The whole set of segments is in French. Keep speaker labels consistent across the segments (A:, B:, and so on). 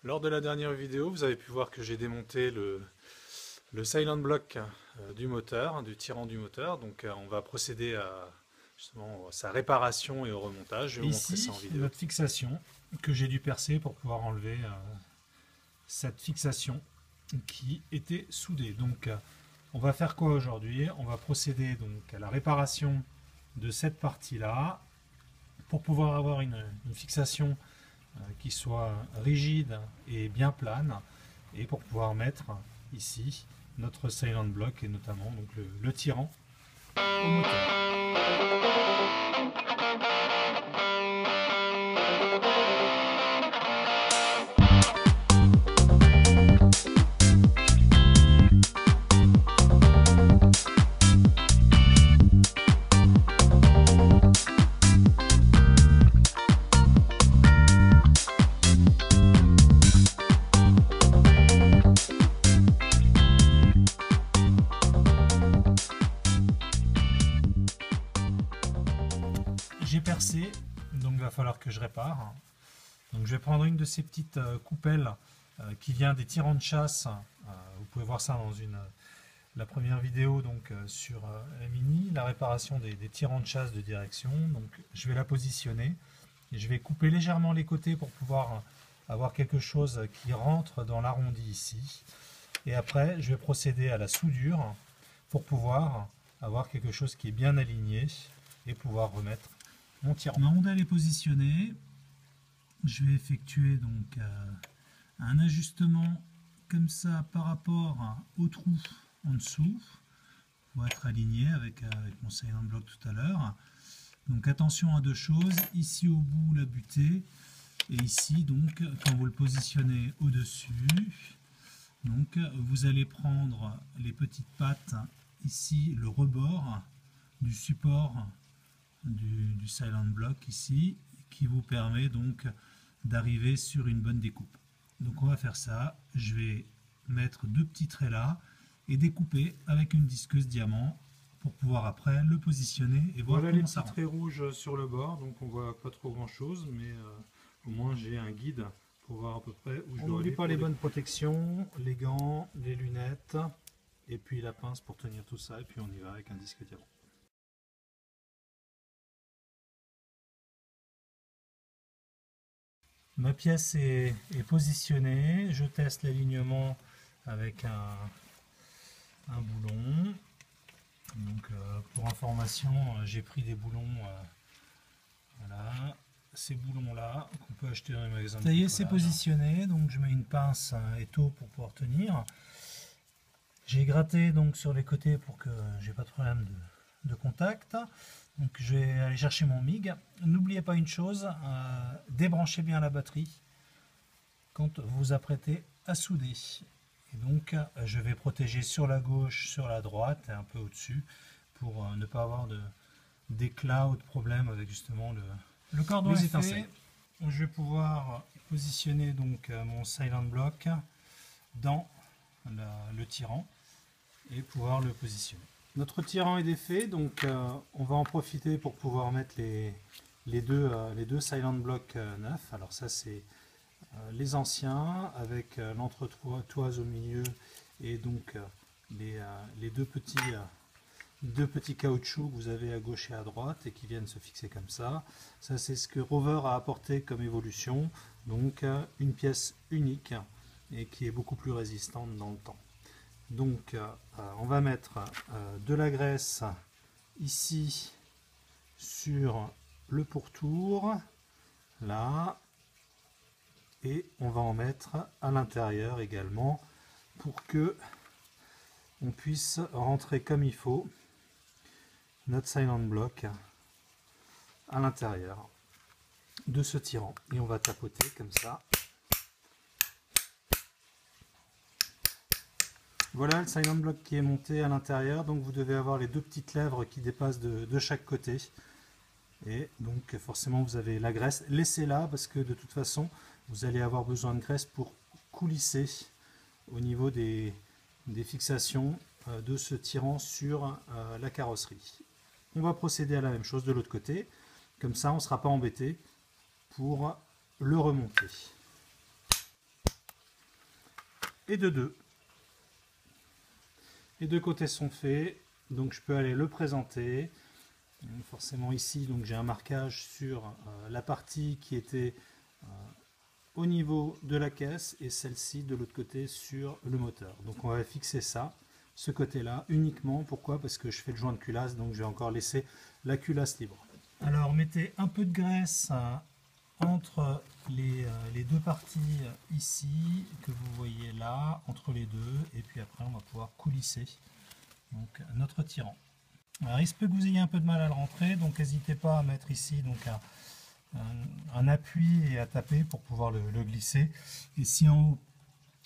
A: Lors de la dernière vidéo, vous avez pu voir que j'ai démonté le silent block du moteur, du tirant du moteur. Donc on va procéder à justement sa réparation et au remontage. Je vais vous montrer ça en vidéo.
B: Notre fixation que j'ai dû percer pour pouvoir enlever cette fixation qui était soudée. Donc on va faire quoi aujourd'hui? On va procéder donc à la réparation de cette partie-là pour pouvoir avoir une fixation qui soit rigide et bien plane, et pour pouvoir mettre ici notre silent block et notamment donc le tirant au moteur. J'ai percé, donc il va falloir que je répare. Donc je vais prendre une de ces petites coupelles qui vient des tirants de chasse. Vous pouvez voir ça dans la première vidéo donc sur la Mini, la réparation des tirants de chasse de direction. Donc je vais la positionner et je vais couper légèrement les côtés pour pouvoir avoir quelque chose qui rentre dans l'arrondi ici. Et après je vais procéder à la soudure pour pouvoir avoir quelque chose qui est bien aligné et pouvoir remettre mon tirant. Ma rondelle est positionnée. Je vais effectuer donc un ajustement comme ça par rapport au trou en dessous pour être aligné avec mon silent block tout à l'heure. Donc attention à deux choses, ici au bout la butée et ici donc quand vous le positionnez au-dessus, donc vous allez prendre les petites pattes, ici le rebord du support du silent block ici, qui vous permet donc d'arriver sur une bonne découpe. Donc on va faire ça, je vais mettre deux petits traits là et découper avec une disqueuse diamant pour pouvoir après le positionner et voir
A: voilà
B: comment
A: les
B: ça
A: petits
B: rend.
A: traits rouges sur le bord, donc on voit pas trop grand chose, mais au moins j'ai un guide pour voir à peu près où je dois aller.
B: On n'oublie pas les bonnes protections, les gants, les lunettes et puis la pince pour tenir tout ça, et puis on y va avec un disque diamant. Ma pièce est positionnée, je teste l'alignement avec un boulon. Donc pour information, j'ai pris des boulons, voilà, ces boulons là qu'on peut acheter dans les magasins. Ça y est, c'est positionné, donc je mets une pince étau pour pouvoir tenir. J'ai gratté donc sur les côtés pour que j'ai pas de problème de contact. Donc je vais aller chercher mon MIG. N'oubliez pas une chose, débranchez bien la batterie quand vous vous apprêtez à souder. Et donc je vais protéger sur la gauche, sur la droite et un peu au-dessus pour ne pas avoir d'éclat ou de problème avec justement le cordon étincelle. Je vais pouvoir positionner donc mon silent block dans le tirant et pouvoir le positionner. Notre tirant est défait, donc on va en profiter pour pouvoir mettre les deux silent blocks neufs. Alors ça c'est les anciens avec l'entretoise au milieu et donc les deux petits caoutchoucs que vous avez à gauche et à droite et qui viennent se fixer comme ça. Ça c'est ce que Rover a apporté comme évolution, donc une pièce unique et qui est beaucoup plus résistante dans le temps. Donc on va mettre de la graisse ici sur le pourtour, là, et on va en mettre à l'intérieur également pour que on puisse rentrer comme il faut notre silent block à l'intérieur de ce tirant. Et on va tapoter comme ça. Voilà le silent block qui est monté à l'intérieur, donc vous devez avoir les deux petites lèvres qui dépassent de chaque côté. Et donc forcément vous avez la graisse, laissez-la parce que de toute façon vous allez avoir besoin de graisse pour coulisser au niveau des fixations de ce tirant sur la carrosserie. On va procéder à la même chose de l'autre côté, comme ça on ne sera pas embêté pour le remonter. et de 2. Les deux côtés sont faits, donc je peux aller le présenter. Forcément ici, donc j'ai un marquage sur la partie qui était au niveau de la caisse et celle-ci de l'autre côté sur le moteur. Donc on va fixer ça, ce côté-là uniquement. Pourquoi? Parce que je fais le joint de culasse, donc je vais encore laisser la culasse libre. Alors mettez un peu de graisse entre les deux parties ici que vous voyez là, entre les deux, et puis après on va pouvoir coulisser donc notre tirant. Alors il se peut que vous ayez un peu de mal à le rentrer, donc n'hésitez pas à mettre ici donc un appui et à taper pour pouvoir le glisser. Et si en haut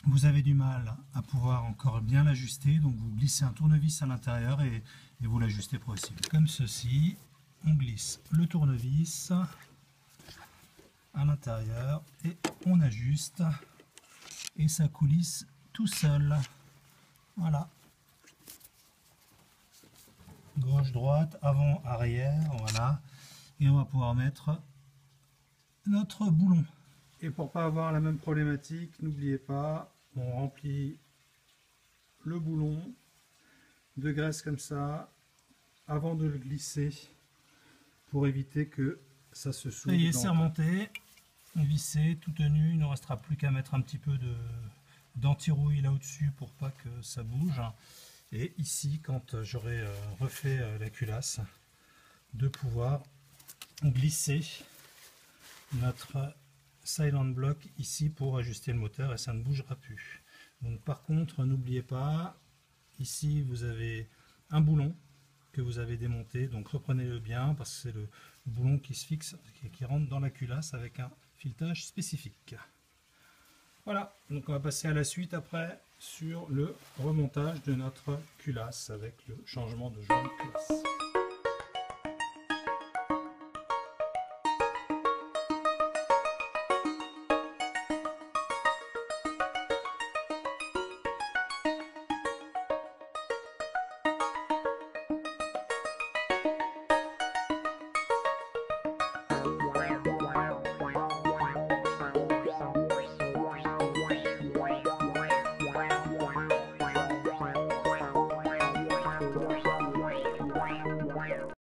B: vous avez du mal à pouvoir encore bien l'ajuster, donc vous glissez un tournevis à l'intérieur et vous l'ajustez progressivement. Comme ceci, on glisse le tournevis à l'intérieur et on ajuste et ça coulisse tout seul. Voilà. Gauche, droite, avant, arrière, voilà. Et on va pouvoir mettre notre boulon. Et pour pas avoir la même problématique, n'oubliez pas, on remplit le boulon de graisse comme ça avant de le glisser pour éviter que ça se soude. Ça y est, c'est remonté, vissé, tout tenu. Il ne restera plus qu'à mettre un petit peu d'anti-rouille là au-dessus pour pas que ça bouge. Et ici, quand j'aurai refait la culasse, de pouvoir glisser notre silent block ici pour ajuster le moteur et ça ne bougera plus. Donc par contre, n'oubliez pas, ici vous avez un boulon que vous avez démonté, donc reprenez-le bien parce que c'est le boulon qui se fixe, qui rentre dans la culasse avec un filetage spécifique. Voilà, donc on va passer à la suite après sur le remontage de notre culasse avec le changement de joint de culasse.